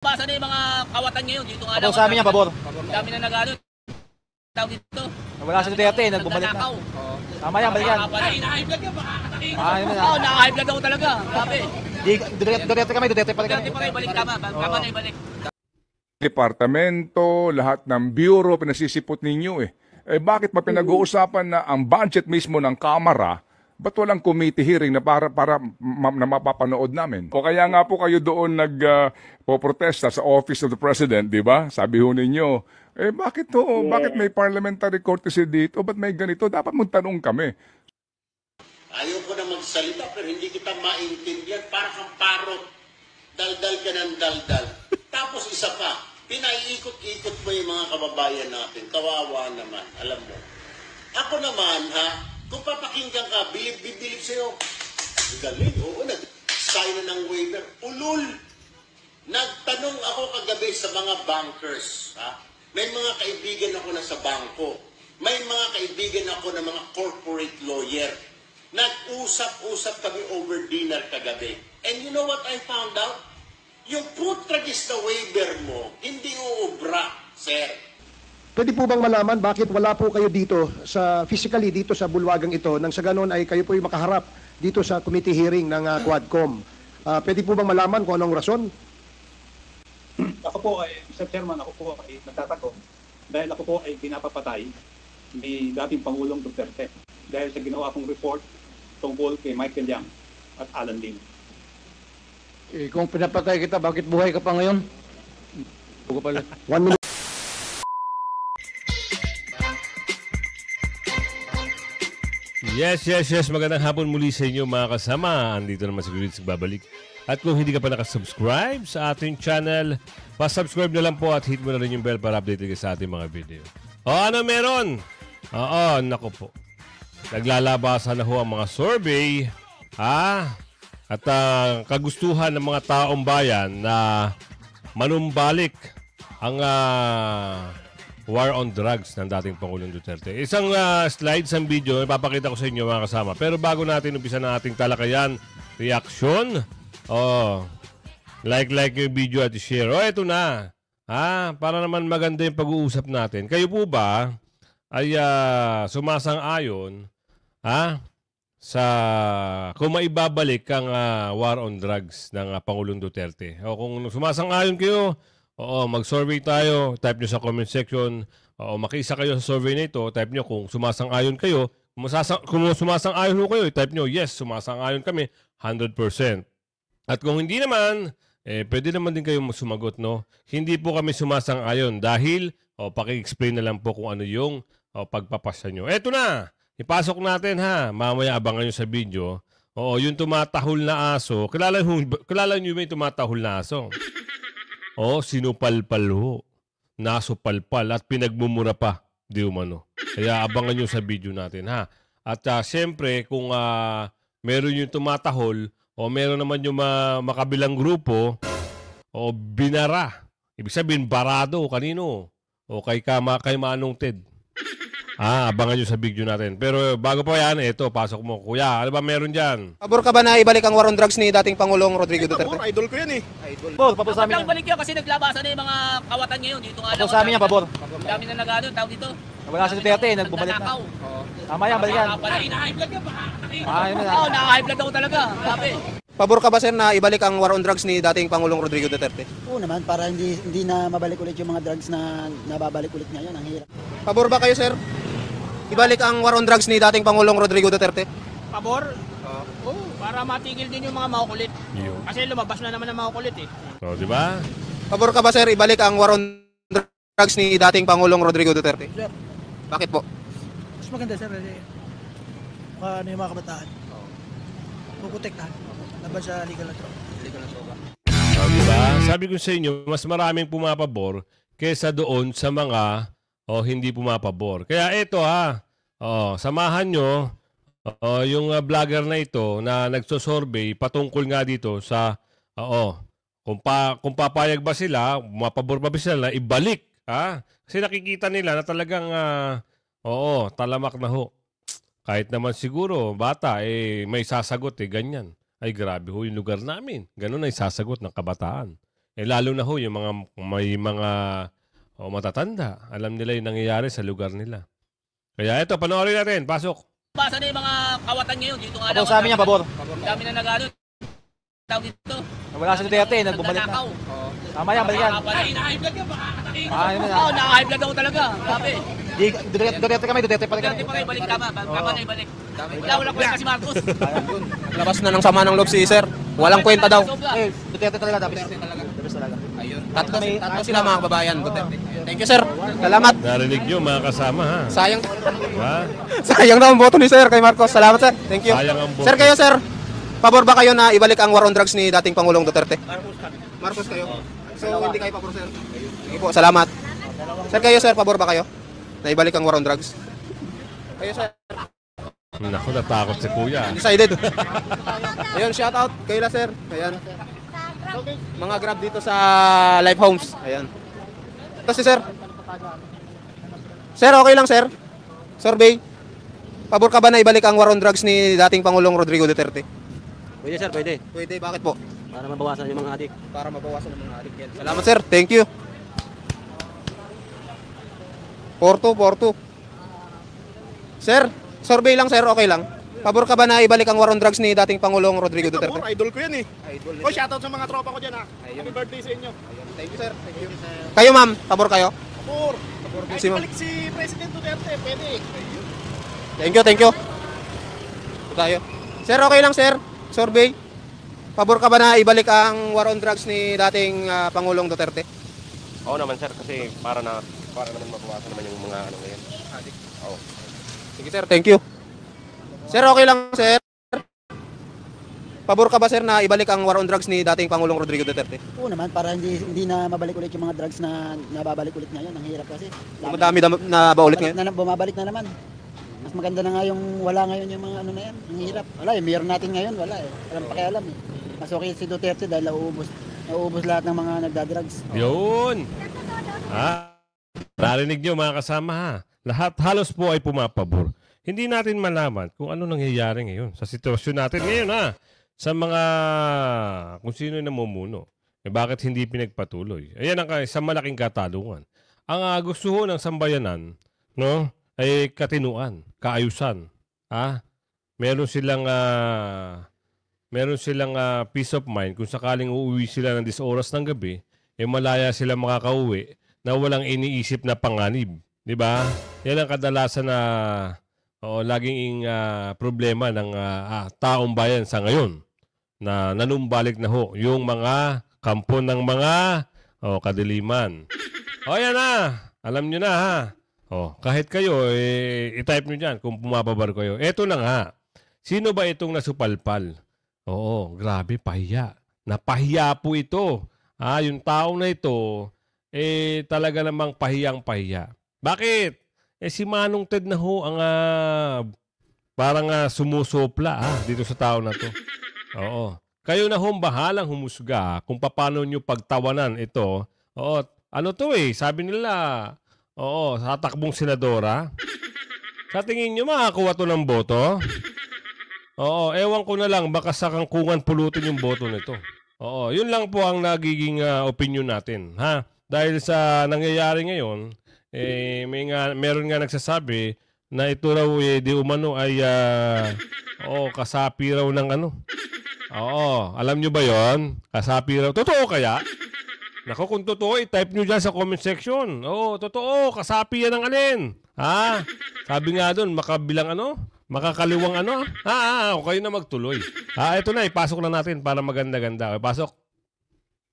Basa na yung mga kawatan ngayon dito nga Pabor sa amin yan, pabor. Dami na nagano. Tawag dito. Wala si Duterte, nagbumalik na. Tama yan, balikan. High blood ka, baka katayin. Yun na. Oo, naka-high blood ako talaga. Sabi. Duterte kami, Duterte pa rin. Duterte pa rin, balik tama. Tama na ibalik. Departamento, lahat ng bureau, pinasisipot ninyo eh. Bakit pa pinag-uusapan na ang budget mismo ng Kamara, ba't walang committee hearing na para na mapapanood namin? O kaya nga po kayo doon nagpoprotesta sa Office of the President, di ba? Sabi ho ninyo, bakit to? Bakit may parliamentary courtesy dito? Ba't may ganito? Dapat mong tanong kami. Ayaw ko na magsalita pero hindi kita maintindihan. Para kang parot. Daldal ka ng daldal. Tapos isa pa, pinaiikot-ikot mo yung mga kababayan natin. Kawawa naman, alam mo. Ako naman, kung papakinggan ka, bilib-bilib sa'yo. Galing, oo, nag-sign na ng waiver. Ulul! Nagtanong ako kagabi sa mga bankers. May mga kaibigan ako na sa bangko. May mga kaibigan ako na mga corporate lawyer. Nag-usap-usap kami over dinner kagabi. And you know what I found out? Yung putragis na waiver mo, hindi uubra, sir. Pwede po bang malaman bakit wala po kayo dito physically dito sa bulwagang ito nang sa ganon ay kayo po yung makaharap dito sa committee hearing ng Quadcom? Pwede po bang malaman kung anong rason? Ako po ay, Mr. Chairman, ako po ay nagtatanong dahil ako po ay pinapapatay ni dating Pangulong Duterte dahil sa ginawa kong report tungkol kay Michael Yang at Alan Lim. Kung pinapatay kita, bakit buhay ka pa ngayon? Pala. 1 minute. Yes. Magandang hapon muli sa inyo mga kasama. Andito naman si Gurids babalik. At kung hindi ka pa nakasubscribe sa ating channel, pa-subscribe na lang po at hit mo na rin yung bell para update ka sa ating mga video. Ano meron? Naku po. Naglalabasan na ho ang mga survey. At kagustuhan ng mga taong bayan na manumbalik ang war on drugs ng dating Pangulong Duterte. Isang slides ang video, ipapakita ko sa inyo mga kasama. Pero bago natin umpisa ng ating talakayan, reaction, like yung video at share. Ito na. Para naman maganda yung pag-uusap natin. Kayo po ba ay sumasang-ayon sa kung maibabalik ang war on drugs ng Pangulong Duterte? O kung sumasang-ayon kayo, mag-survey tayo, type nyo sa comment section. Makiisa kayo sa survey na ito, type nyo kung sumasang-ayon kayo. Kung sumasang-ayon ho kayo, type nyo, yes, sumasang-ayon kami, 100%. At kung hindi naman, pwede naman din kayo sumagot, no? Hindi po kami sumasang-ayon dahil, paki-explain na lang po kung ano yung pagpapasya nyo. Eto na! Ipasok natin mamaya abangan nyo sa video. Yung tumatahol na aso. Kilala nyo ba yung tumatahol na aso? Sinupalpal ho. Nasupalpal at pinagmumura pa. Di umano. Kaya abangan nyo sa video natin At siyempre kung meron yung tumatahol o meron naman yung makabilang grupo binara. Ibig sabihin barado. Kanino? Kay Manong Ted. Abangan nyo sa video natin. Pero bago pa yan, pasok mo. Kuya, ano ba meron dyan? Pabor ka ba na ibalik ang war on drugs ni dating Pangulong Rodrigo Duterte? Idol ko yan Pabor sa amin yan. Balik yan kasi naglabasan na yung mga kawatan ngayon dito nga. Pabor sa amin yan, pabor. Dami na nagano, tawag dito. Wala si Duterte, nagbumalik na. Tama yan, balikan. High blood ka, baka katayin. Yun na. Oo, naka-high blood ako talaga. Sabi. Pabor ka ba sir na ibalik ang war on drugs ni dating Pangulong Rodrigo Duterte? Oo naman, para hindi na mabalik ulit yung mga drugs na nababalik ulit ngayon. Ang hirap. Pabor ba kayo sir? Ibalik ang war on drugs ni dating Pangulong Rodrigo Duterte? Pabor? Para matigil din yung mga makukulit. Kasi lumabas na naman ang makukulit Di ba? Pabor ka ba sir ibalik ang war on drugs ni dating Pangulong Rodrigo Duterte? Sir. Bakit po? Mas maganda sir, ano yung mga kabataan. Puprotektahan. Laban sa legal na droga. Diba? Sabi ko sa inyo, mas maraming pumapabor kesa doon sa mga hindi pumapabor. Kaya ito samahan nyo yung vlogger na ito na nagsosurvey patungkol nga dito sa kung papayag ba sila, mapabor ba sila na ibalik. Kasi nakikita nila na talagang talamak na ho. Kahit naman siguro, bata, may sasagot ganyan. Ay grabe ho yung lugar namin. Ganun ay sasagot ng kabataan. Lalo na ho yung mga may mga matatanda. Alam nila yung nangyayari sa lugar nila. Kaya ito, panoorin natin. Pasok. Basa na yung mga kawatan ngayon. Dito nga lang. Sa amin yan, pabor. Ang dami na nag-ano. Tawag dito. Wala si Duterte, nagbumalik na. Tama yan, balik yan. Naka-high blood ka, baka katakin. Yun na. Oo, naka-high blood ako talaga. Sabi. Duterte kami, Duterte pa rin kami. Duterte pa kayo, balik tama. Tama na ibalik. Wala kwenta si Marcos. Labas na ng sama ng loob si sir. Walang kwenta daw. Duterte talaga, Duterte talaga. Ayun. Tatlo sila mga kababayan, Duterte. Thank you, sir. Salamat. Narinig nyo mga kasama ha. Sayang. Ha? Sayang na ang boto ni sir kay Marcos. Salamat, sir. Thank you. Sayang ang boto. Sir, kayo, sir. Pabor ba kayo na ibalik ang war on drugs ni dating Pangulong Duterte? Marcos kayo. So, hindi kayo pabor, sir? Sige po, salamat. Sir, kayo, sir, pabor ba kayo na ibalik ang war on drugs? Kayo, sir. Naku, natakot si Kuya. Undecided. Ayun, shout out. Kayo na, sir. Ayan. Mga grab dito sa Life Homes. Ayan. Ito si sir. Sir, okay lang, sir? Survey. Pabor ka ba na ibalik ang war on drugs ni dating Pangulong Rodrigo Duterte? Pwede sir, pwede. Pwede, bakit po? Para mabawasan yung mga adik. Para mabawasan ang mga adik yan. Salamat, sir. Thank you. Porto. Sir, survey lang, sir. Okay lang. Pabor ka ba na ibalik ang war on drugs ni dating Pangulong Rodrigo Duterte? Idol ko yan eh. Idol. Oh, shoutout sa mga tropa ko dyan ha. Happy birthday sa inyo. Thank you, sir. Thank you. Kayo, ma'am. Pabor kayo? Pabor. Kahit Si ma'am. balik si President Duterte, pwede. Thank you. Ito tayo. Sir, okay lang, sir. Survey. Pabor ka ba na ibalik ang war on drugs ni dating Pangulong Duterte? Oo naman sir, kasi para naman mabawasan naman yung mga ano ngayon. Oo. Sige, sir. Thank you. Sir, okay lang, sir. Pabor ka ba, sir, na ibalik ang war on drugs ni dating Pangulong Rodrigo Duterte? Oo naman, para hindi na mabalik ulit yung mga drugs na nababalik ulit ngayon. Ang hirap kasi. Madami na ba ulit ngayon? Bumabalik na naman. Mas maganda na nga yung wala ngayon yung mga ano na yan. Ang hirap. Wala eh, meron natin ngayon, wala eh. Walang pakialam eh. Mas okay si Duterte dahil nauubos lahat ng mga nagdadrugs. Yun! Ha? Narinig nyo mga kasama ha. Lahat halos po ay pumapabor. Hindi natin malaman kung ano nangyayari ngayon sa sitwasyon natin ngayon ha. Sa mga kung sino yung namumuno. Bakit hindi pinagpatuloy? Ayan ang isang malaking katalungan. Ang gusto ho ng sambayanan, no, ay katinuan, kaayusan. Ha? Meron silang peace of mind kung sakaling uuwi sila ng 10 oras ng gabi, malaya sila makakauwi na walang iniisip na panganib. Di ba? Yan ang kadalasan na laging problema ng taong bayan sa ngayon na nanumbalik na ho yung mga kampo ng mga kadiliman. Yan na. Alam nyo na ha. Kahit kayo, i-type nyo dyan kung pumababar kayo. Eto na nga. Sino ba itong nasupalpal? Oo, grabe, pahiya. Napahiya po ito. Yung tao na ito, talaga namang pahiyang-pahiya. Bakit? Si Manong Ted na ho ang parang sumusopla dito sa tao na to. Oo. Kayo na ho bahalang humusga kung paano nyo pagtawanan ito. Oo, ano to sabi nila, sa takbong senadora. Sa tingin nyo makakuha to ng boto? Oo, ewan ko na lang, baka sa kangkungan pulutin yung boto nito. Oo, yun lang po ang nagiging opinion natin. Ha? Dahil sa nangyayari ngayon, meron nga nagsasabi na ito raw di umano ay kasapi raw ng ano. Oo, alam nyo ba yon? Kasapi raw. Totoo kaya? Nako, kung totoo, i-type nyo dyan sa comment section. Oo, totoo, kasapi yan ng alin. Ha? Sabi nga doon, makabilang makakaliwang kayo na magtuloy. Ito na, ipasok na natin para maganda-ganda. Pasok.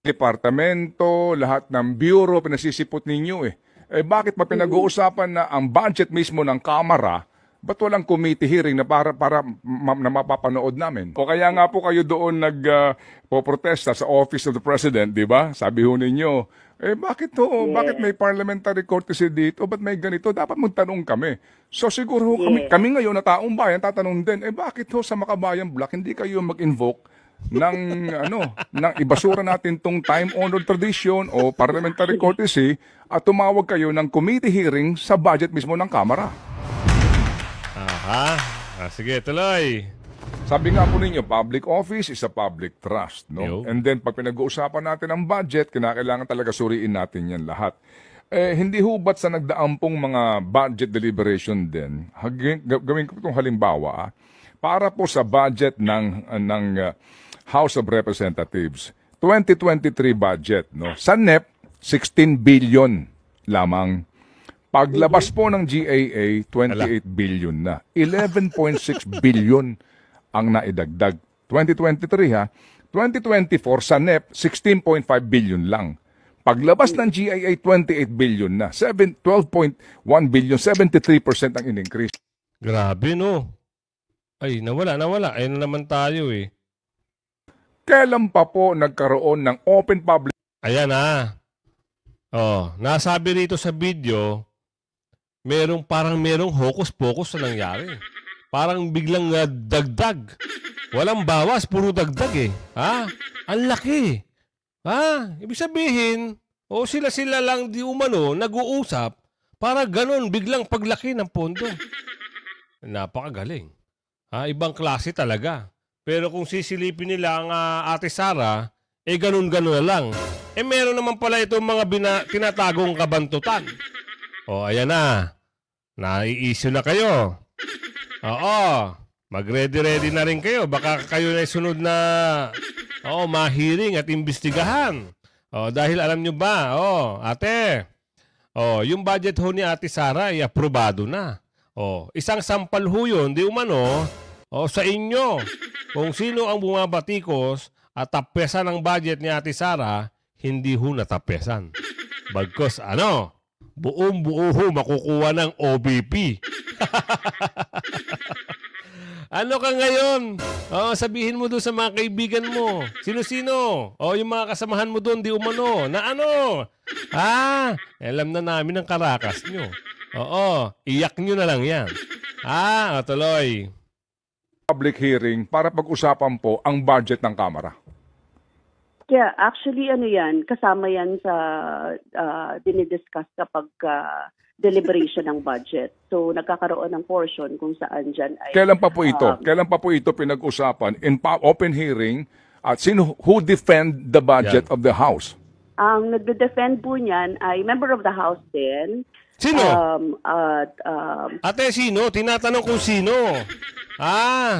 Departamento, lahat ng bureau, pinasisipot ninyo bakit pa pinag-uusapan na ang budget mismo ng Kamara, ba't walang committee hearing na para na mapapanood namin? O kaya nga po kayo doon nagpoprotesta sa Office of the President, di ba? Sabi ho ninyo, bakit may parliamentary courtesy dito? Ba't may ganito? Dapat magtanong kami. So siguro kami ngayon na taong bayan, tatanong din, bakit ho sa Makabayan Block hindi kayo mag-invoke ng ibasura natin tong time-honored tradition o parliamentary courtesy at tumawag kayo ng committee hearing sa budget mismo ng Kamara? Sige, tuloy. Sabi nga po ninyo, public office is a public trust, no? Yo. And then, pag pinag-uusapan natin ang budget, kinakailangan talaga suriin natin yan lahat. Hindi hubat sa nagdaang pong mga budget deliberation din, gawin ko itong halimbawa, para po sa budget ng House of Representatives, 2023 budget, no? Sa NEP, 16 billion lamang. Paglabas po ng GAA, 28 billion na. 11.6 billion ang naidagdag. 2023 ha. 2024 sa NEP, 16.5 billion lang. Paglabas ng GIA, 28 billion na. 12.1 billion, 73% ang in-increase. Grabe, no? Ay, nawala. Ayun na naman tayo eh. Kailan pa po nagkaroon ng open public? Ayan ah. Oh, nasabi rito sa video, merong hocus-pocus na nangyari. Parang biglang dagdag. Walang bawas, puro dagdag eh. Ha? Ang laki. Ha? Ibig sabihin, sila lang di umano nag-uusap para ganun biglang paglaki ng pondo. Napakagaling. Ha? Ibang klase talaga. Pero kung sisilipin nila ang Ate Sara, ganun-ganun na lang. Meron naman pala itong mga tinatagong kabantutan. Ayan na. Nai-issue na kayo. Oo. Mag-ready na rin kayo. Baka kayo na sunod na mahiring at imbestigahan. Dahil alam nyo ba, ate, yung budget ho ni Ate Sara ay aprobado na. Isang sampal ho yun, di umano, sa inyo. Kung sino ang bumabatikos at tapesan ng budget ni Ate Sara, hindi ho natapesan. Bagkos, buong-buo ho makukuha ng OBP. Ano ka ngayon? Sabihin mo doon sa mga kaibigan mo. Sino-sino? Yung mga kasamahan mo doon, di umano. Na ano? Alam na namin ang karakas nyo. Iyak nyo na lang yan. Tuloy. Public hearing para pag-usapan po ang budget ng Kamara. Yeah, actually yan, kasama yan sa dinidiscuss kapag deliberation ng budget. So nagkakaroon ng portion kung saan dyan ay... Kailan pa po ito pinag-usapan in open hearing at who defend the budget of the House? Ang nagde-defend po niyan ay member of the House din. Sino? Ate, sino? Tinatanong kung sino.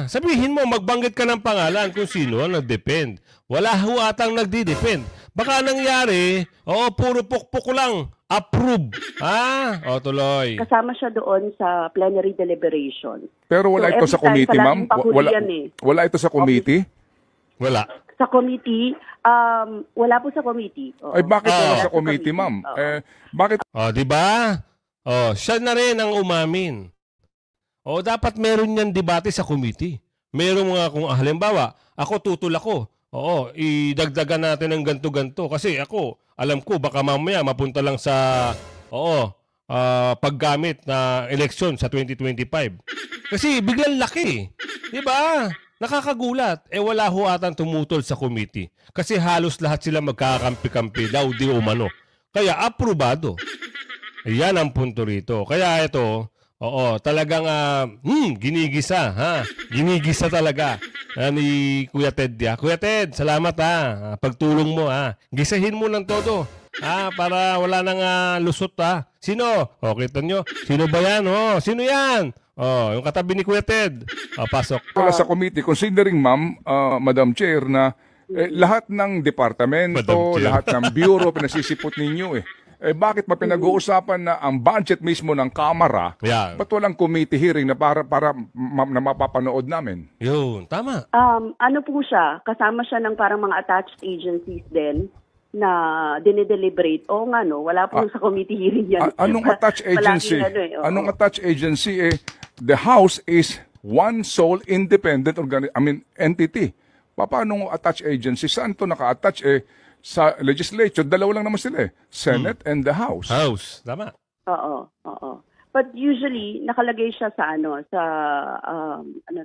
Sabihin mo, magbanggit ka ng pangalan kung sino ang nag-depend. Wala ho atang nagdi-depend. Baka nangyari, puro pukpuk lang. Approve. Tuloy. Kasama siya doon sa plenary deliberation. Pero wala ito sa committee, ma'am? Wala ito sa committee? Wala. Sa committee, wala po sa committee. Ay, bakit wala sa committee, ma'am? Bakit? Di ba? Siya na rin ang umamin. Dapat meron yan debate sa committee. Meron mga kung halimbawa, ako tutol ako. Idagdagan natin ng ganto-ganto. Kasi ako, alam ko, baka mamaya mapunta lang sa, paggamit na eleksyon sa 2025. Kasi biglang laki. Di ba? Nakakagulat. Wala ho atang tumutol sa committee. Kasi halos lahat sila magkakampi-kampi daw di umano. Kaya aprobado. Yan ang punto rito. Kaya ito, talagang ginigisa, Ginigisa talaga ni Kuya Ted. Kuya Ted, salamat pagtulong mo Gisahin mo ng todo para wala nang lusot Sino? Kita nyo? Sino ba yan? Sino yan? Yung katabi ni Kuya Ted. Pasok. Wala sa committee, considering ma'am, Madam Chair, na lahat ng departamento, lahat ng bureau pinasisipot ninyo bakit pa pinag-uusapan na ang budget mismo ng Kamara, ba't walang committee hearing na para na mapapanood namin? Yun, tama. Ano po siya, kasama siya ng parang mga attached agencies din na dinideliberate. Wala po sa committee hearing yan. Anong attached agency? Anong attached agency? The House is one sole independent entity. Paano attached agency? Saan to naka-attach? Sa legislature, dalawa lang naman sila Senate and the House. House, tama. Oo. But usually, nakalagay siya sa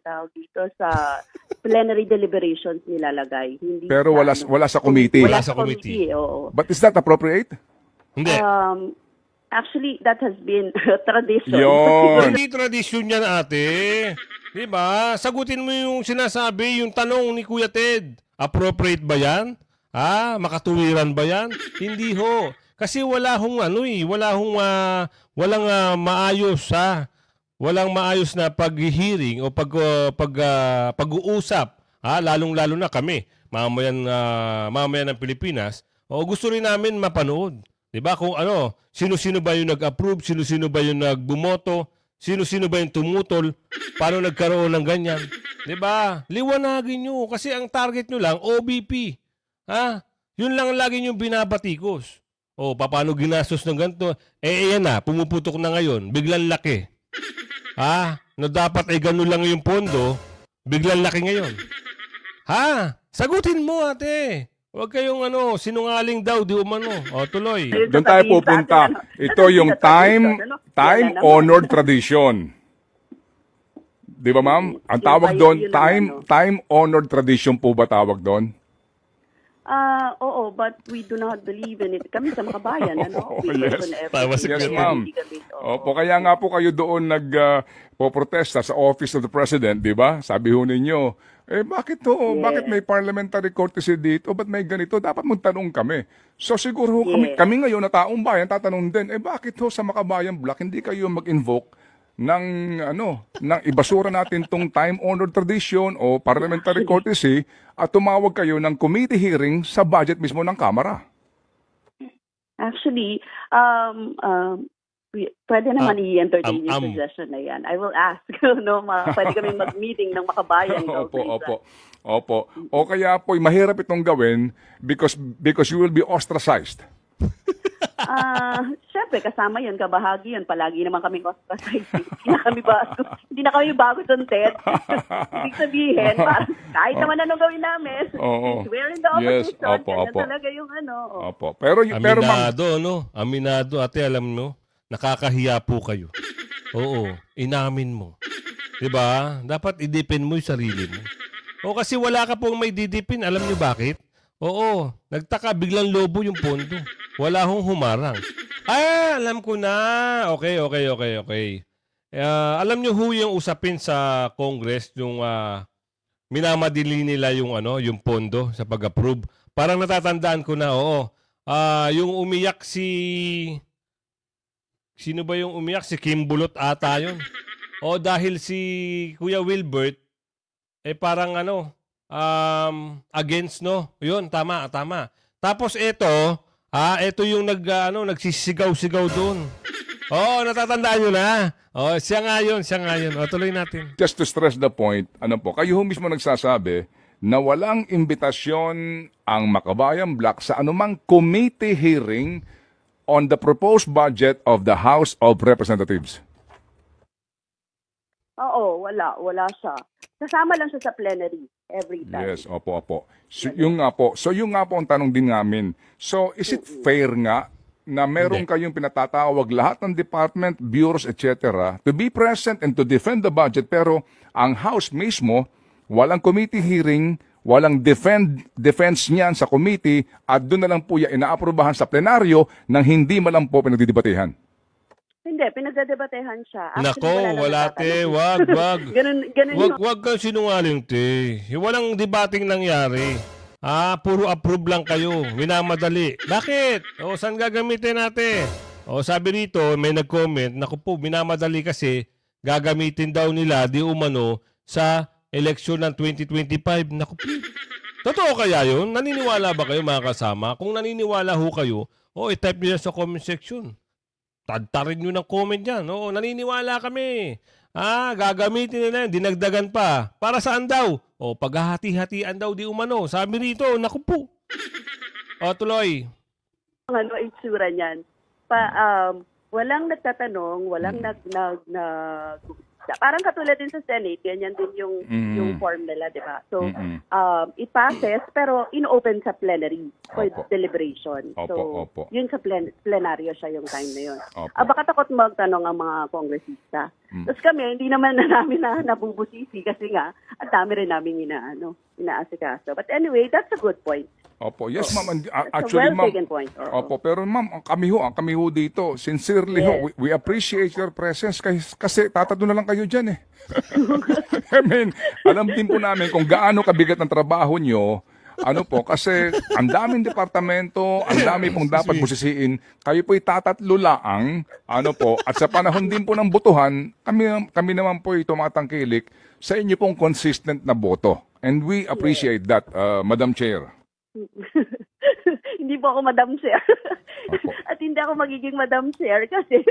tawag dito, sa plenary deliberations nilalagay. Hindi pero wala sa committee. Wala sa committee, oo. But is that appropriate? Hindi. Actually, that has been tradition. Yun. Hindi tradition yan, ate. Di ba? Sagutin mo yung sinasabi, yung tanong ni Kuya Ted. Appropriate ba yan? Makatuwiran ba yan? Hindi ho. Kasi walang maayos walang maayos na pag-hearing o pag-uusap. Lalong-lalo na kami, mamayan ng Pilipinas. O gusto rin namin mapanood. 'Di ba? Kung sino-sino ba yung nag-approve, sino-sino ba yung nagbumoto, sino-sino ba yung tumutol, paano nagkaroon ng ganyan. 'Di ba? Liwanagin nyo kasi ang target nyo lang OBP. Yun lang lagi nyo binabatikos. Paano ginastos ng ganito? Yan na, pumuputok na ngayon, biglang laki. Na dapat ay ganun lang yung pondo, biglang laki ngayon. Sagutin mo, ate. Huwag kayong sinungaling daw, di umano. Tuloy. Doon tayo pupunta. Ito yung time-honored tradition. Di ba, ma'am? Ang tawag doon, time-honored tradition po ba tawag doon? Oo, but we do not believe in it. Kami sa Makabayan, we Yes, yes ma'am. Opo, kaya nga po kayo doon nagpoprotesta sa Office of the President, di ba? Sabi ho ninyo, bakit to? Bakit may parliamentary courtesy dito? Ba't may ganito? Dapat mong tanong kami. So siguro kami ngayon na taong bayan, tatanong din, bakit ho sa Makabayan Block hindi kayo mag-invoke ng ibasura natin tong time-honored tradition o parliamentary courtesy at tumawag kayo ng committee hearing sa budget mismo ng Kamara? Actually, pwede naman i-entertain yung suggestion na yan. I will ask. Pwede kami mag-meeting ng Makabayan. Opo. O kaya po, mahirap itong gawin because you will be ostracized. Siyempre, kasama yun, kabahagi yun. Palagi naman kami ostracized. Hindi na kami bago doon, Ted. Ibig sabihin, kahit naman anong gawin namin, we're in the opposition. Ganyan talaga yung Opo. Pero Aminado, ate, alam mo, nakakahiya po kayo. Oo, inamin mo. Diba? Dapat i-depend mo yung sarili mo. Kasi wala ka pong may didipin. Alam niyo bakit? Oo, nagtaka, biglang lobo yung pondo. Wala hong humarang. Alam ko na. Okay. Alam niyo yung usapin sa Congress, yung minamadili nila yung pondo sa pag-approve. Parang natatandaan ko na, yung umiyak sino ba yung umiyak? Si Kim Bulot ata yun. Dahil si Kuya Wilbert, parang against, Yun, tama. Tapos ito yung nagsisigaw-sigaw doon. Natatandaan nyo na. Siya nga yun. Tuloy natin. Just to stress the point, kayo mismo nagsasabi na walang imbitasyon ang Makabayan Block sa anumang committee hearing on the proposed budget of the House of Representatives. Oo, wala siya. Kasama lang siya sa plenary every time. Yes, opo. So, yung nga po ang tanong din namin. So, is it fair nga na meron kayong pinatatawag lahat ng department, bureaus, etc. to be present and to defend the budget, pero ang House mismo, walang committee hearing, walang defense niyan sa committee, at doon na lang po yan inaaprubahan sa plenaryo nang hindi malang po pinagdidebatehan? Hindi, pinagdedebatehan siya. Nako, wala te, wag. Wag kang sinungaling te. Walang debating nangyari. Puro approve lang kayo. Minamadali. Bakit? Saan gagamitin natin? Sabi rito, may nag-comment, naku po, minamadali kasi gagamitin daw nila di umano sa eleksyon ng 2025. Naku po. Totoo kaya yun? Naniniwala ba kayo mga kasama? Kung naniniwala ho kayo, i-type nyo sa comment section. Tadtarin nyo ng comment dyan. Naniniwala kami. Gagamitin nila yan, dinagdagan pa. Para saan daw? Paghahati-hatian daw di umano. Sabi rito, naku po. Tuloy. Ano itsura niyan? Walang nagtatanong, walang parang katulad din sa Senate, ganyan din yung form nila, di ba? So, it passes, pero in-open sa plenary for deliberation. So, yun sa plenaryo siya yung time na yun. Baka takot magtanong ang mga kongresista. Tapos kami, hindi naman namin nabubusisi kasi nga, ang dami rin namin inaasikaso. But anyway, that's a good point. Opo, yes ma'am. That's Actually, a ma'am. well-taken point. Opo, pero ma'am, kami ho dito, sincerely ho, we appreciate your presence kasi tatado na lang kayo dyan eh. I mean, alam din po namin kung gaano kabigat ang trabaho nyo, ano po, kasi ang daming departamento, ang dami pong dapat busisiin, kayo po'y tatatlo laang, ano po, at sa panahon din po ng botohan, kami naman po'y tumatangkilik sa inyo pong consistent na boto. And we appreciate that, Madam Chair. Hindi po ako Madam Chair. At hindi ako magiging Madam Chair kasi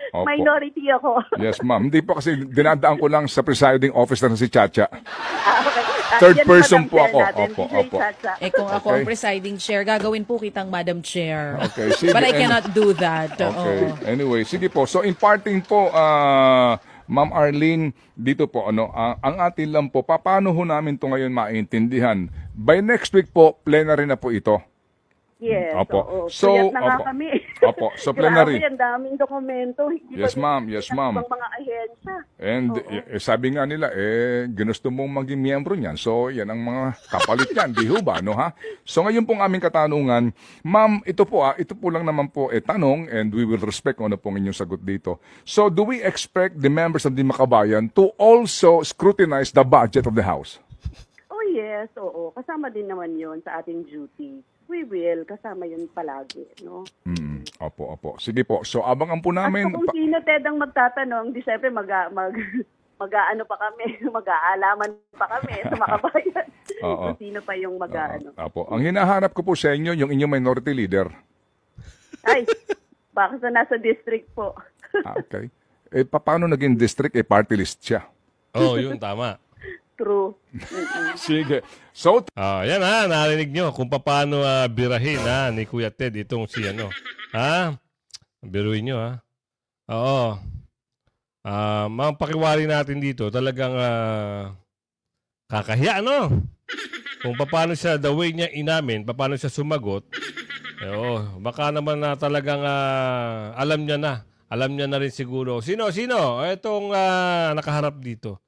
Opo. minority ako. Yes, ma'am. Hindi po kasi dinadaan ko lang sa presiding officer na si Chacha. Okay. Third Yan person Madam po Chair ako. natin, Opo, DJ opo. Chacha. Kung ako ang Okay. presiding chair, gagawin po kitang Madam Chair. Okay, sige. But I cannot do that. Okay. Oo. Anyway, sige po. So, imparting po, Ma'am Arlene, dito po, ang atin lang po, paano ho namin ito ngayon maintindihan? By next week po, plenary na po ito. Yes, Opo. oo. So, Puyat na nga opo. kami. Opo, so plenary. Grabe, ang daming dokumento. Hindi Yes, pa ma'am. Yes, ma'am. ng mga ahensya. And sabi nga nila, ginusto mong maging miyembro niyan. So, yan ang mga kapalit niyan. Di ho ba, no ha? So, ngayon pong aming katanungan, ma'am, ito po lang naman po tanong and we will respect kung ano pong inyong sagot dito. So, do we expect the members of the Makabayan to also scrutinize the budget of the House? Oh yes, oo. Kasama din naman yon sa ating duty. We will. Kasama yun palagi, no? Opo. Sige po. So, abangan po namin. At kung sino, Ted, ang magtatanong, di syempre mag-aano pa kami, mag-aalaman pa kami sa Makabayan. Oo. Kung sino pa yung mag-aano. Opo. Ang hinahanap ko po sa inyo, yung inyong minority leader. Ay, baka sa nasa district po. Okay. Paano naging district? Party list siya. Oh, yun, tama. True. Sige. So, yan narinig nyo kung paano birahin ni Kuya Ted itong si ano. Biruin nyo Oo. Mga pakiwari natin dito, talagang kakahiya, no? Kung paano siya, the way niya inamin, paano siya sumagot, baka naman talagang alam niya na. Alam niya na rin siguro. Sino? Itong nakaharap dito.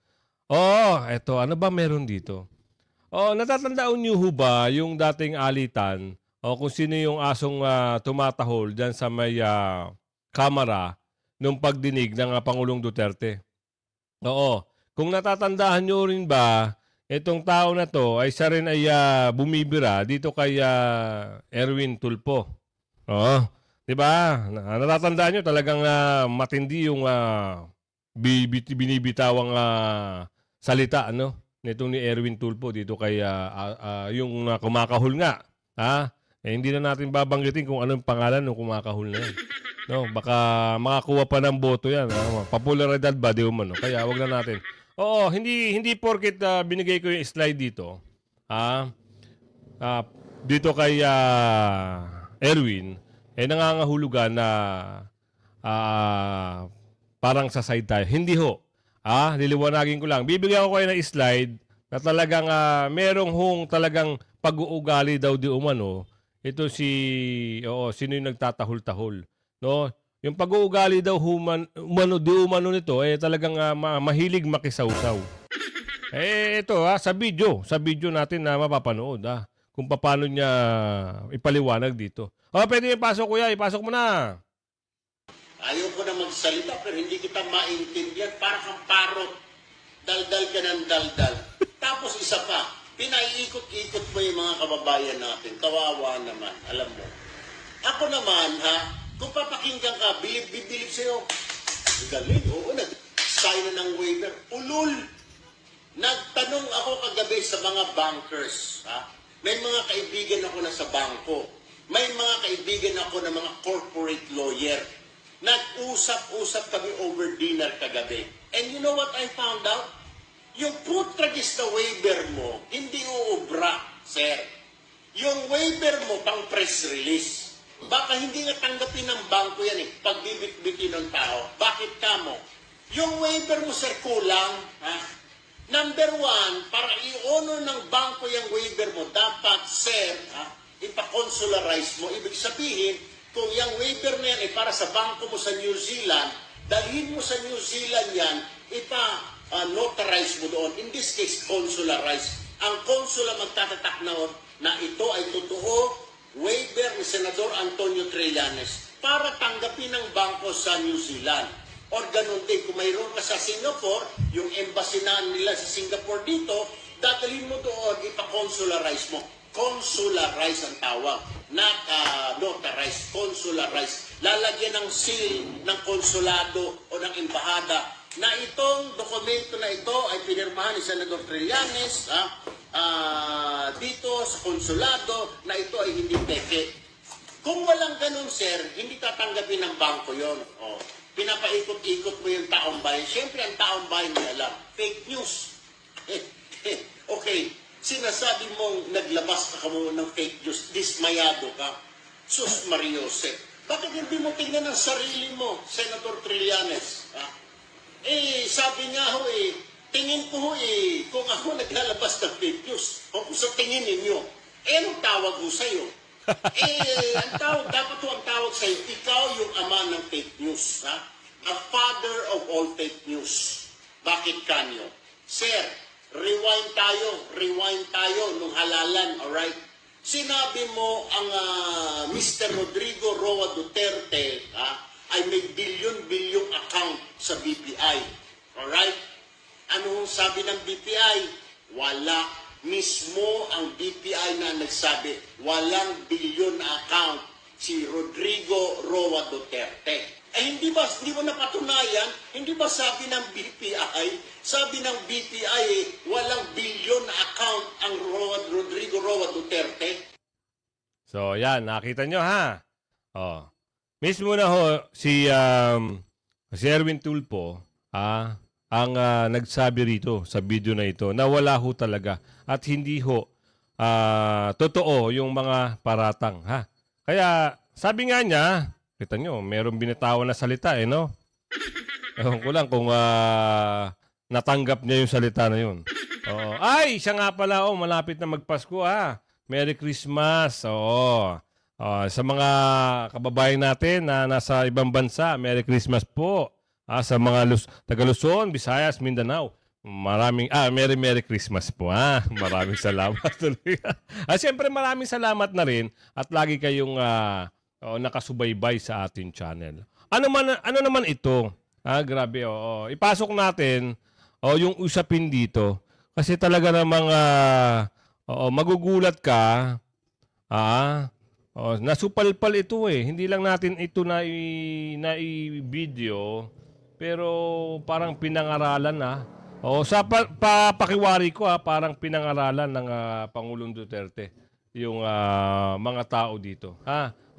Eto, ano ba meron dito? Natatandaan niyo ho ba yung dating alitan kung sino yung asong tumatahol dyan sa may kamera nung pagdinig ng Pangulong Duterte? Kung natatandaan niyo rin ba, itong tao na to ay siya rin ay bumibira dito kay Erwin Tulfo. Diba? Natatandaan niyo talagang matindi yung binibitawang salita nitong ni Erwin Tulfo dito kay yung kumakahol nga. Hindi na natin babanggitin kung anong pangalan ng kumakahol na yan. No, baka makakuha pa ng boto yan. Popularidad ba di umano? Kaya wag na natin. Hindi porket binigay ko yung slide dito. Dito kay Erwin nangangahulugan na parang sa side tayo. Hindi ho. Liliwanagin ko lang. Bibigyan ko kayo ng slide na talagang merong talagang pag-uugali daw di umano. Ito sino yung nagtatahol-tahol. No? Yung pag-uugali daw di umano nito, talagang mahilig makisawsaw. Ito sa video natin na mapapanood kung paano niya ipaliwanag dito. Pwede ipasok kuya, ipasok mo na. Ayaw ko na magsalita pero hindi kita maintindihan. Para kang parot. Daldal ka ng daldal. Tapos isa pa, pinaiikot-ikot mo yung mga kababayan natin. Kawawa naman, alam mo. Ako naman, kung papakinggan ka, bilib-bilib sa'yo. Galing, nag-sign na ng waiver. Ulul! Nagtanong ako kagabi sa mga bankers. May mga kaibigan ako na sa bangko. May mga kaibigan ako na mga corporate lawyer. Nag-usap-usap kami over dinner kagabi. And you know what I found out? Yung putragis na waiver mo, hindi uubra, sir. Yung waiver mo, pang press release. Baka hindi nga tanggapin ng bangko yan pagbibit-bitin ng tao. Bakit ka mo? Yung waiver mo, sir, kulang. Number one, para i-honor ng bangko yung waiver mo, dapat, sir, ipa-consularize mo. Ibig sabihin, kung yung waiver na yan para sa bangko mo sa New Zealand, dalhin mo sa New Zealand yan, notarize mo doon. In this case, consularize. Ang consul ang magtatatak noon na ito ay totoo, waiver ni Senador Antonio Trillanes para tanggapin ng bangko sa New Zealand. Or ganun din, kung mayroon ka sa Singapore, yung embassy na nila sa Singapore dito, dadalhin mo doon, ipa-consularize mo. Consularize ang tawag. Not notarize, consularize. Lalagyan ng seal ng konsulado o ng embahada na itong dokumento na ito ay pinirmahan ni Senador Trillanes dito sa konsulado na ito ay hindi peke. Kung walang ganun, sir, hindi tatanggapin ng bangko yon. Pinapaikot-ikot mo yung taong bayan. Siyempre, ang taong bayan may alam. Fake news. Okay, sinasabi mong naglabas ka mo ng fake news, dismayado ka. Sus Mariose, bakit hindi mo tingnan ang sarili mo, Senator Trillanes? Sabi nga ho tingin ko ho kung ako naglalabas ng fake news, o kung sa tingin ninyo, anong tawag ho sa'yo? Ang tawag, dapat ho ang tawag sa'yo, ikaw yung ama ng fake news, ha? A father of all fake news. Bakit kanyo? Sir, rewind tayo nung halalan, alright? Sinabi mo ang Mr. Rodrigo Roa Duterte ay may bilyon-bilyong account sa BPI. Alright? Ano sabi ng BPI? Wala. Mismo ang BPI na nagsabi, walang bilyon na account si Rodrigo Roa Duterte. Hindi mo napatunayan? Hindi ba sabi ng BPI? Sabi ng BPI, walang bilyon na account ang Rodrigo Roa Duterte. So, yan. Nakita nyo, ha? Mismo na ho, si Erwin Tulfo, ang nagsabi rito sa video na ito na wala ho talaga at hindi ho totoo yung mga paratang. Kaya, sabi nga niya, kita nyo, meron binitawan na salita no? Ewan ko lang kung natanggap niya yung salita na yun. Ay, siya nga pala, malapit na magpasko Merry Christmas. Sa mga kababayan natin na nasa ibang bansa, Merry Christmas po. Sa mga taga Luzon, Visayas, Mindanao, Merry Christmas po. Maraming salamat. Siyempre maraming salamat na rin at lagi kayong nakasubaybay sa ating channel. Ano naman ito? Grabe, ipasok natin yung usapin dito kasi talaga namang magugulat ka. Nasupalpal ito hindi lang natin ito na i-video pero parang pinangaralan sa pakiwari ko parang pinangaralan ng Pangulong Duterte yung mga tao dito.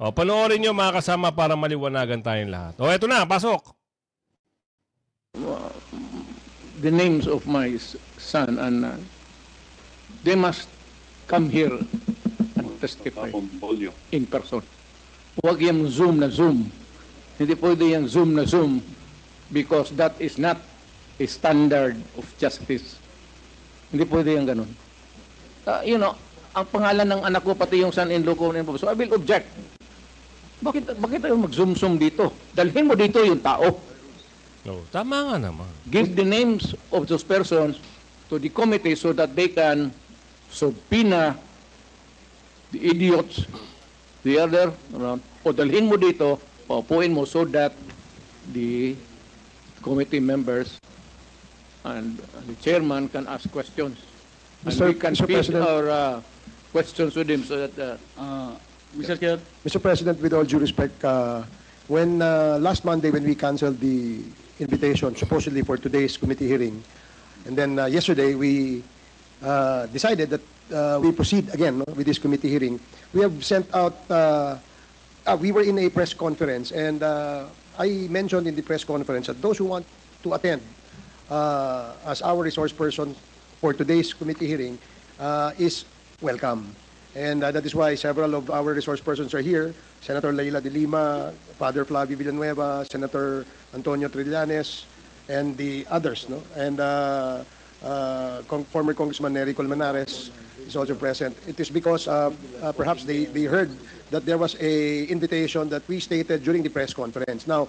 Panoorin nyo mga kasama para maliwanagan tayong lahat. Eto na, pasok. The names of my son and they must come here and testify in person. Huwag yung Zoom na Zoom. Hindi pwede yung Zoom na Zoom because that is not a standard of justice. Hindi pwede yung ganun. Ang pangalan ng anak ko, pati yung son-in-law ko, so I will object. Bakit tayo mag-zoom-zoom dito? Dalhin mo dito yung tao. Tama nga naman. Give the names of those persons to the committee so that they can subpoena the idiots, the other, o dalhin mo dito, paupuin mo so that the committee members and the chairman can ask questions. And we can feed our questions with him so that... Mr. President, with all due respect, when last Monday when we canceled the invitation supposedly for today's committee hearing, and then yesterday we decided that we proceed again with this committee hearing, we have sent out, we were in a press conference and I mentioned in the press conference that those who want to attend as our resource person for today's committee hearing is welcome. And that is why several of our resource persons are here. Senator Leila de Lima, Father Flavio Villanueva, Senator Antonio Trillanes, and the others. And former Congressman Nery Colmenares is also present. It is because perhaps they heard that there was a invitation that we stated during the press conference. Now,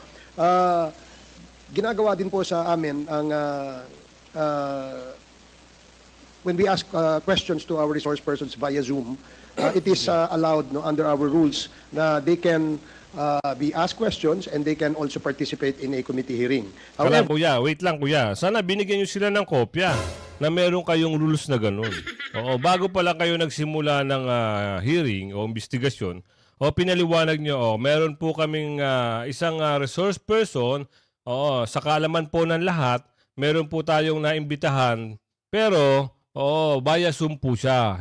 ginagawa din po sa amin ang when we ask questions to our resource persons via Zoom, it is allowed under our rules na they can be asked questions and they can also participate in a committee hearing. Kala, kuya, wait lang kuya. Sana binigyan nyo sila ng kopya na meron kayong rules na ganun. Oo, bago pa lang kayo nagsimula ng hearing o investigasyon, o pinaliwanag nyo, meron po kaming isang resource person, sa kaalaman po ng lahat, meron po tayong naimbitahan, pero via Zoom po siya.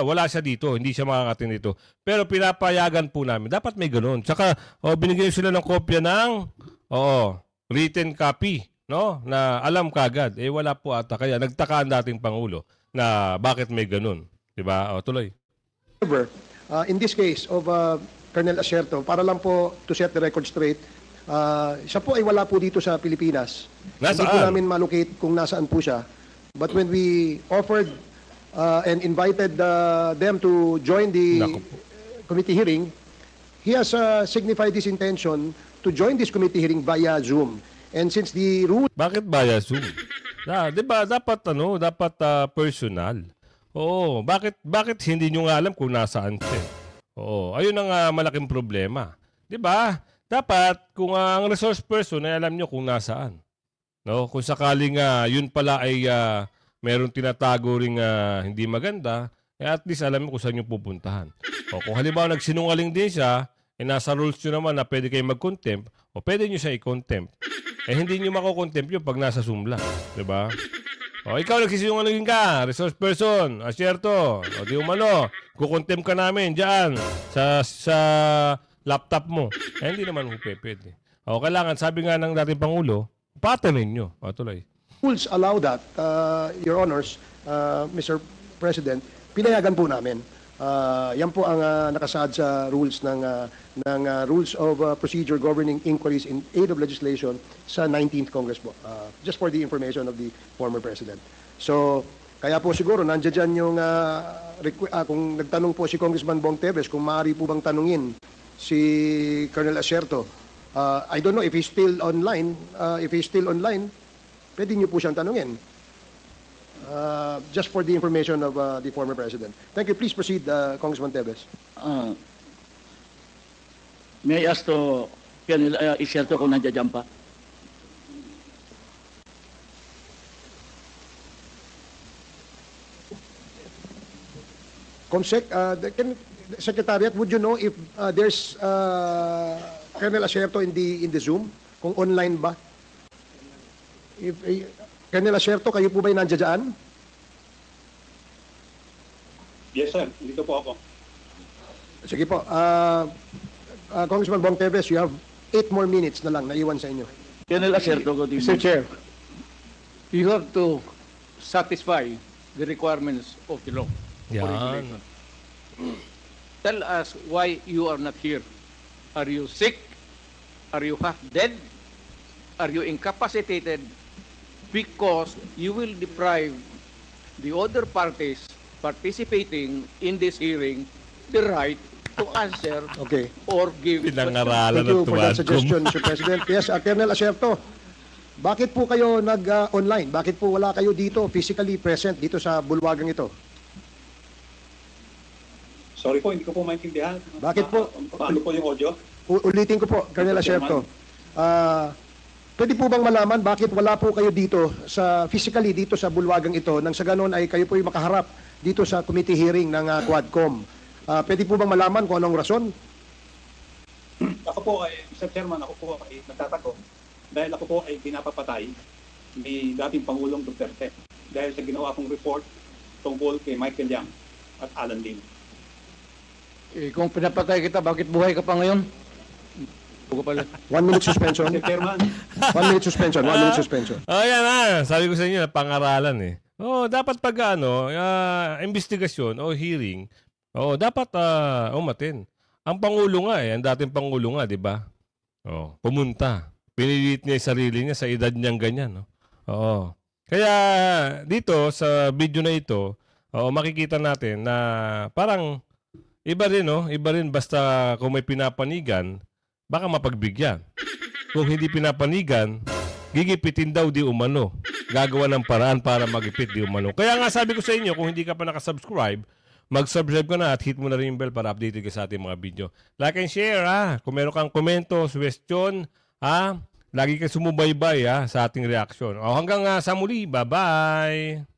Wala siya dito, hindi siya makakatin dito. Pero pinapayagan po namin. Dapat may ganun. Tsaka binigyan sila ng kopya ng written copy, no? Na alam kagad. Wala po ata. Kaya nagtaka ang dating Pangulo na bakit may ganun. Diba? Tuloy. In this case of Colonel Acerto, para lang po to set the record straight, siya po ay wala po dito sa Pilipinas. Nasaan? Hindi po namin malocate kung nasaan po siya. But when we offered and invited them to join the committee hearing, he has signified his intention to join this committee hearing via Zoom. And since the rule... Bakit via Zoom? Diba, dapat personal. Oo, bakit hindi nyo nga alam kung nasaan siya? Oo, ayun ang malaking problema. Diba? Dapat, kung ang resource person ay alam nyo kung nasaan. No? Kung sakaling yun pala ay meron tinatago ring hindi maganda, at least alam mo kung saan yung pupuntahan. O kung halimbawa nagsinungaling din siya, nasa rules nyo naman na pwede kayo mag-contempt, o pwede nyo siya i-contempt. Hindi nyo mako-contempt yun pag nasa Zoom lang. Diba? O ikaw nagsisinungaling ka, resource person, asyerto, o di umano, kukontempt ka namin dyan sa laptop mo. Hindi naman pwede. O kailangan, sabi nga ng dating Pangulo, patanin nyo. O tuloy. Rules allow that, Your Honors, Mr. President, pinayagan po namin. Yan po ang nakasaad sa rules ng Rules of Procedure Governing Inquiries in Aid of Legislation sa 19th Congress po. Just for the information of the former President. So, kaya po siguro nandiyan dyan yung kung nagtanong po si Congressman Bong Teves kung maaari po bang tanungin si Colonel Acerto. I don't know if he's still online. If he's still online, pwede niyo po siyang tanungin. Just for the information of the former President. Thank you. Please proceed, Congressman Teves. May I ask to Colonel Acerto kung nandiyan pa? Comsec, Secretariat, would you know if there's Colonel Acerto in the Zoom? Kung online ba? If Colonel Acerto, kayo po ba'y nandiyan dyan? Yes, sir. Dito po ako. Sige po. Congressman Bong Teves, you have 8 more minutes na lang na iwan sa inyo. Colonel Acerto, good evening. Mr. Chair. You have to satisfy the requirements of the law. Yan. Tell us why you are not here. Are you sick? Are you half dead? Are you incapacitated? Because you will deprive the other parties participating in this hearing the right to answer or give... Pinangaralan Thank you for that suggestion, Mr. President. Yes, Colonel Acerto, bakit po kayo nag-online? Bakit po wala kayo dito physically present dito sa bulwagang ito? Sorry po, hindi ko po maintindihan. Bakit po? Paano po yung audio? Ulitin ko po, Colonel Acerto. Pwede po bang malaman bakit wala po kayo dito physically dito sa bulwagang ito nang sa ganon ay kayo po makaharap dito sa committee hearing ng Quadcom? Pwede po bang malaman kung anong rason? Ako po ay, Mr. Chairman, ako po ay nagtatago dahil ako po ay pinapapatay ni dating Pangulong Duterte dahil sa ginawa kong report tungkol kay Michael Yang at Alan Lim. Kung pinapatay kita, bakit buhay ka pa ngayon? 1 minute suspension. Mr. Chairman. 1 minute suspension. 1 minute suspension. Yan na. Sabi ko sa inyo, pangaralan eh. Dapat pag investigasyon o hearing, dapat umatin. Ang Pangulo nga ang dating Pangulo nga, di ba? Pumunta. Pinilit niya yung sarili niya sa edad niyang ganyan. No? Kaya dito sa video na ito, makikita natin na parang iba rin basta kung may pinapanigan, baka mapagbigyan. Kung hindi pinapanigan, gigipitin daw di umano. gagawa ng paraan para magipit di umano. Kaya nga sabi ko sa inyo, kung hindi ka pa nakasubscribe, mag-subscribe ka na at hit mo na rin yung bell para updated ka sa ating mga video. Like and share, ha? Kung meron kang komento, suggestion, ha? Lagi ka sumubaybay, ha? Sa ating reaction. O hanggang sa muli, bye-bye!